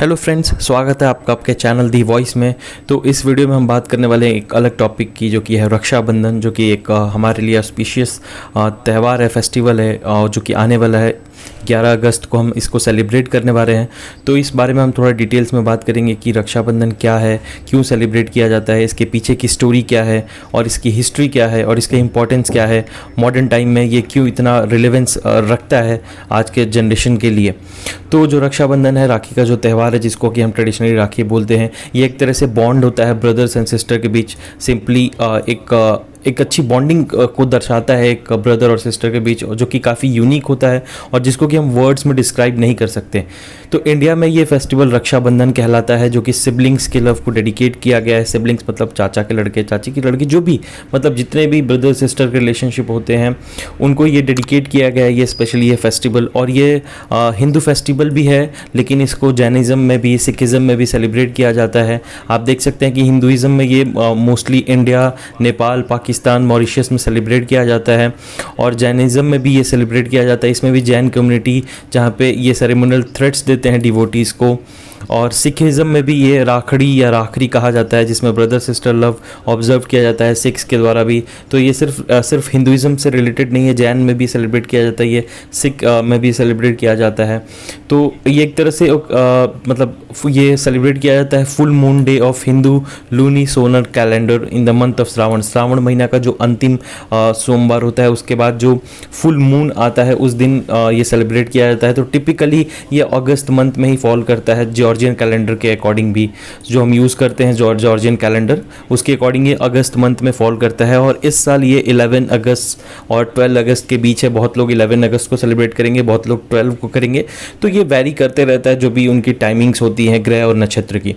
Hello friends, स्वागत है आपका आपके चैनल दी वॉइस में। तो इस वीडियो में हम बात करने वाले हैं एक अलग टॉपिक की, जो कि है रक्षाबंधन, जो कि एक हमारे लिए ऑस्पिशियस त्यौहार है, फेस्टिवल है, जो कि आने वाला है 11 अगस्त को हम इसको सेलिब्रेट करने वाले हैं। तो इस बारे में हम थोड़ा डिटेल्स में बात करेंगे कि रक्षाबंधन क्या है, क्यों सेलिब्रेट किया जाता है, इसके पीछे की स्टोरी क्या है और इसकी हिस्ट्री क्या है और इसका इंपॉर्टेंस क्या है, मॉडर्न टाइम में ये क्यों इतना रिलेवेंस रखता है आज के जनरेशन के लिए। तो जो रक्षाबंधन है, राखी का जो त्यौहार है, जिसको कि हम ट्रेडिशनली राखी बोलते हैं, ये एक तरह से बॉन्ड होता है ब्रदर्स एंड सिस्टर के बीच। सिंपली एक अच्छी बॉन्डिंग को दर्शाता है एक ब्रदर और सिस्टर के बीच, जो कि काफ़ी यूनिक होता है और जिसको कि हम वर्ड्स में डिस्क्राइब नहीं कर सकते। तो इंडिया में ये फेस्टिवल रक्षाबंधन कहलाता है, जो कि सिबलिंग्स के लव को डेडिकेट किया गया है। सिबलिंग्स मतलब चाचा के लड़के, चाची की लड़की, जो भी मतलब जितने भी ब्रदर सिस्टर के रिलेशनशिप होते हैं, उनको ये डेडिकेट किया गया है, ये स्पेशली ये फेस्टिवल। और ये हिंदू फेस्टिवल भी है, लेकिन इसको जैनिज़्म में भी, सिखिज़म में भी सेलिब्रेट किया जाता है। आप देख सकते हैं कि हिंदुज़म में ये mostly India, Nepal, Pakistan, Mauritius में सेलिब्रेट किया जाता है, और जैनिज़्म में भी ये सेलिब्रेट किया जाता है। इसमें भी जैन कम्युनिटी जहाँ पे ये सेरेमोनियल थ्रेड्स देते हैं डिवोटीज़ को। और सिखिज़म में भी ये राखड़ी या राखरी कहा जाता है, जिसमें ब्रदर सिस्टर लव ऑब्जर्व किया जाता है सिख्स के द्वारा भी। तो ये सिर्फ हिंदुज़म से रिलेटेड नहीं है, जैन में भी सेलिब्रेट किया जाता है, ये सिख में भी सेलिब्रेट किया जाता है। तो ये एक तरह से मतलब ये सेलिब्रेट किया जाता है full moon day of Hindu luni solar calendar in the month of Shravan. Shravan महीना का जो अंतिम सोमवार होता है, उसके बाद जो फुल मून आता है, उस दिन ये सेलिब्रेट किया जाता है। तो टिपिकली ये अगस्त मंथ में ही फॉल करता है, जॉर्जियन कैलेंडर के अकॉर्डिंग भी जो हम यूज़ करते हैं, जॉर्जियन कैलेंडर, उसके अकॉर्डिंग ये अगस्त मंथ में फॉल करता है। और इस साल ये 11 अगस्त और 12 अगस्त के बीच है। बहुत लोग 11 अगस्त को सेलिब्रेट करेंगे, बहुत लोग 12 को करेंगे। तो ये वैरी करते रहता है, जो भी उनकी टाइमिंग्स होती हैं ग्रह और नक्षत्र की।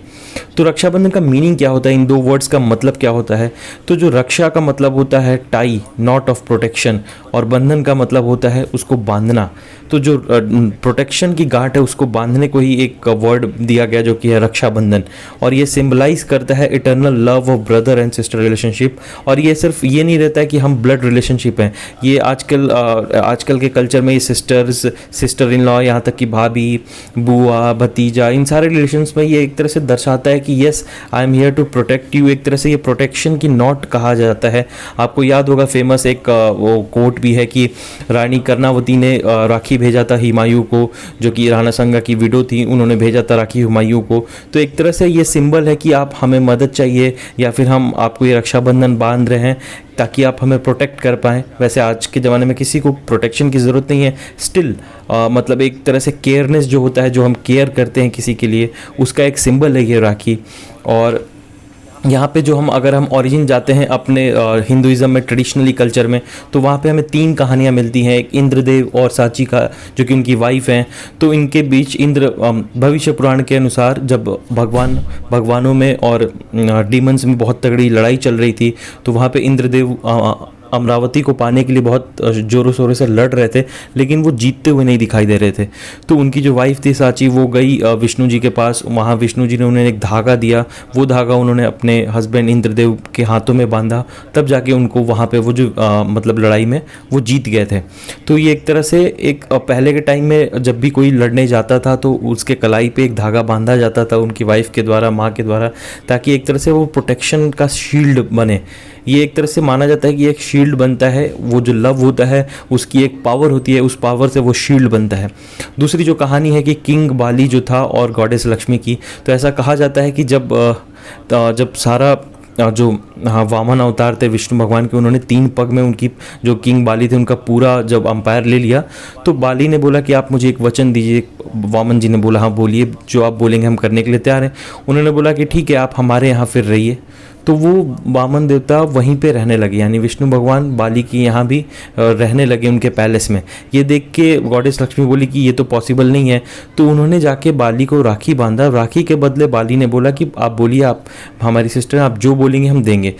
तो रक्षाबंधन का मीनिंग क्या होता है, इन दो वर्ड्स का मतलब क्या होता है? तो जो रक्षा का मतलब होता है टाई, नॉट ऑफ प्रोटेक्शन, और बंधन का मतलब होता है उसको बांधना। तो जो प्रोटेक्शन की गांठ है, उसको बांधने को ही एक वर्ड दिया गया, जो कि है रक्षाबंधन। और ये सिंबलाइज करता है eternal love of brother and sister relationship. और ये सिर्फ ये नहीं रहता है कि हम ब्लड रिलेशनशिप हैं, ये आजकल के कल्चर में ये सिस्टर इन लॉ, यहाँ तक कि भाभी, बुआ, भतीजा, इन सारे रिलेशंस में ये एक तरह से दर्शाता है कि yes, I am here to protect you. एक तरह से ये प्रोटेक्शन की नॉट कहा जाता है। आपको याद होगा फेमस एक वो कोट भी है कि रानी कर्णावती ने राखी भेजा था हुमायूं को, जो कि राणा संगा की विडो थी, उन्होंने भेजा था राखी हुमायूं को। तो एक तरह से ये सिंबल है कि आप हमें मदद चाहिए, या फिर हम आपको ये रक्षाबंधन बांध रहे हैं ताकि आप हमें प्रोटेक्ट कर पाएँ। वैसे आज के ज़माने में किसी को प्रोटेक्शन की ज़रूरत नहीं है, स्टिल मतलब एक तरह से केयरनेस जो होता है, जो हम केयर करते हैं किसी के लिए, उसका एक सिंबल है ये राखी। और यहाँ पे जो अगर हम ओरिजिन जाते हैं अपने हिंदुइज़्म में, ट्रेडिशनली कल्चर में, तो वहाँ पे हमें 3 कहानियाँ मिलती हैं। एक इंद्रदेव और साची का, जो कि उनकी वाइफ हैं। तो इनके बीच भविष्य पुराण के अनुसार जब भगवानों में और डीमंस में बहुत तगड़ी लड़ाई चल रही थी, तो वहाँ पे इंद्रदेव अमरावती को पाने के लिए बहुत जोरों शोरों से लड़ रहे थे, लेकिन वो जीतते हुए नहीं दिखाई दे रहे थे। तो उनकी जो वाइफ थी साची, वो गई विष्णु जी के पास। वहाँ विष्णु जी ने उन्हें एक धागा दिया, वो धागा उन्होंने अपने हस्बैंड इंद्रदेव के हाथों में बांधा, तब जाके उनको वहाँ पे वो जो मतलब लड़ाई में वो जीत गए थे। तो ये एक तरह से एक पहले के टाइम में जब भी कोई लड़ने जाता था, तो उसके कलाई पे एक धागा बांधा जाता था उनकी वाइफ के द्वारा, माँ के द्वारा, ताकि एक तरह से वो प्रोटेक्शन का शील्ड बने। ये एक तरह से माना जाता है कि एक शील्ड बनता है, वो जो लव होता है उसकी एक पावर होती है, उस पावर से वो शील्ड बनता है। दूसरी जो कहानी है कि किंग बाली जो था और गॉडेस लक्ष्मी की, तो ऐसा कहा जाता है कि जब सारा जो वामन अवतार थे विष्णु भगवान के, उन्होंने 3 पग में उनकी जो किंग बाली थे उनका पूरा जब अंपायर ले लिया, तो बाली ने बोला कि आप मुझे एक वचन दीजिए। वामन जी ने बोला हाँ बोलिए, जो आप बोलेंगे हम करने के लिए तैयार हैं। उन्होंने बोला कि ठीक है, आप हमारे यहाँ फिर रहिए। तो वो वामन देवता वहीं पे रहने लगे, यानी विष्णु भगवान बाली की यहाँ भी रहने लगे उनके पैलेस में। ये देख के गॉडेस लक्ष्मी बोली कि ये तो पॉसिबल नहीं है। तो उन्होंने जाके बाली को राखी बांधा। राखी के बदले बाली ने बोला कि आप बोलिए, आप हमारी सिस्टर, आप जो बोलेंगे हम देंगे।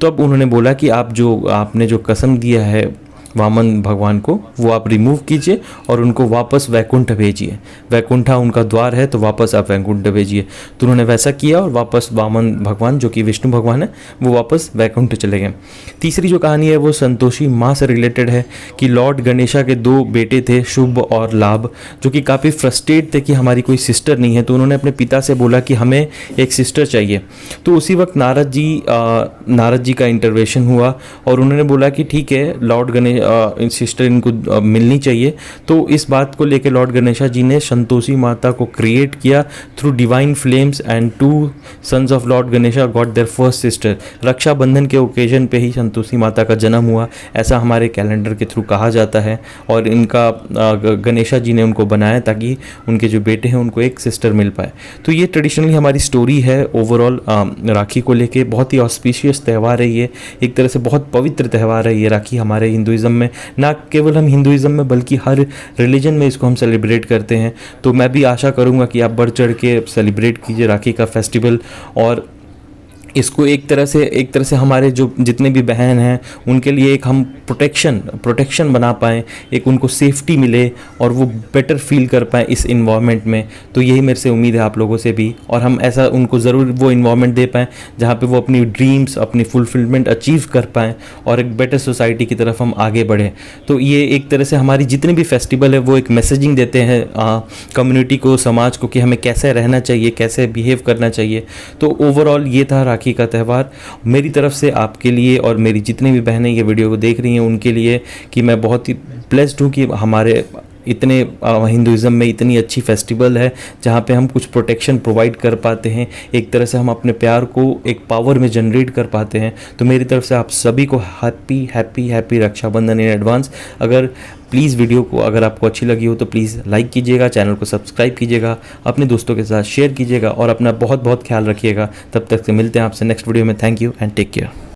तो अब उन्होंने बोला कि आपने जो कसम दिया है वामन भगवान को वो आप रिमूव कीजिए और उनको वापस वैकुंठ भेजिए। वैकुंठा उनका द्वार है, तो वापस आप वैकुंठ भेजिए। तो उन्होंने वैसा किया और वापस वामन भगवान जो कि विष्णु भगवान है वो वापस वैकुंठ चले गए। तीसरी जो कहानी है वो संतोषी माँ से रिलेटेड है कि लॉर्ड गणेशा के 2 बेटे थे, शुभ और लाभ, जो कि काफ़ी फ्रस्ट्रेट थे कि हमारी कोई सिस्टर नहीं है। तो उन्होंने अपने पिता से बोला कि हमें एक सिस्टर चाहिए। तो उसी वक्त नारद जी का इंटरवेंशन हुआ और उन्होंने बोला कि ठीक है, लॉर्ड गणेश सिस्टर इनको मिलनी चाहिए। तो इस बात को लेकर लॉर्ड गणेशा जी ने संतोषी माता को क्रिएट किया through divine flames and 2 sons of Lord Ganesha got their first sister. Rakshabandhan के ओकेजन पे ही संतोषी माता का जन्म हुआ, ऐसा हमारे कैलेंडर के थ्रू कहा जाता है। और इनका गणेशा जी ने उनको बनाया ताकि उनके जो बेटे हैं उनको एक सिस्टर मिल पाए। तो ये ट्रेडिशनली हमारी स्टोरी है ओवरऑल राखी को लेके। बहुत ही ऑस्पिशियस त्यौहार है ये, एक तरह से बहुत पवित्र त्यौहार है ये राखी हमारे हिंदुज़म में। ना केवल हम हिंदुज़म में बल्कि हर रिलीजन में इसको हम सेलिब्रेट करते हैं। तो मैं भी आशा करूँगा कि आप बढ़ चढ़ के सेलिब्रेट कीजिए राखी का फेस्टिवल, और इसको एक तरह से हमारे जो जितने भी बहन हैं उनके लिए एक हम प्रोटेक्शन बना पाएँ, एक उनको सेफ्टी मिले और वो बेटर फील कर पाएँ इस इन्वायरमेंट में। तो यही मेरे से उम्मीद है आप लोगों से भी, और हम ऐसा उनको ज़रूर वो इन्वायरमेंट दे पाएँ जहाँ पे वो अपनी ड्रीम्स, अपनी फुलफिलमेंट अचीव कर पाएँ और एक बेटर सोसाइटी की तरफ हम आगे बढ़ें। तो ये एक तरह से हमारी जितने भी फेस्टिवल है वो एक मैसेजिंग देते हैं कम्युनिटी को, समाज को, कि हमें कैसे रहना चाहिए, कैसे बिहेव करना चाहिए। तो ओवरऑल ये था राखी का त्यौहार मेरी तरफ से आपके लिए, और मेरी जितनी भी बहनें ये वीडियो को देख रही हैं उनके लिए, कि मैं बहुत ही ब्लेस्ड हूँ कि हमारे इतने हिंदुज़म में इतनी अच्छी फेस्टिवल है जहाँ पे हम कुछ प्रोटेक्शन प्रोवाइड कर पाते हैं। एक तरह से हम अपने प्यार को एक पावर में जनरेट कर पाते हैं। तो मेरी तरफ से आप सभी को happy happy happy Rakshabandhan in advance. अगर प्लीज़ वीडियो को अगर आपको अच्छी लगी हो तो प्लीज़ लाइक कीजिएगा, चैनल को सब्सक्राइब कीजिएगा, अपने दोस्तों के साथ शेयर कीजिएगा और अपना बहुत बहुत ख्याल रखिएगा। तब तक से मिलते हैं आपसे नेक्स्ट वीडियो में। Thank you and take care.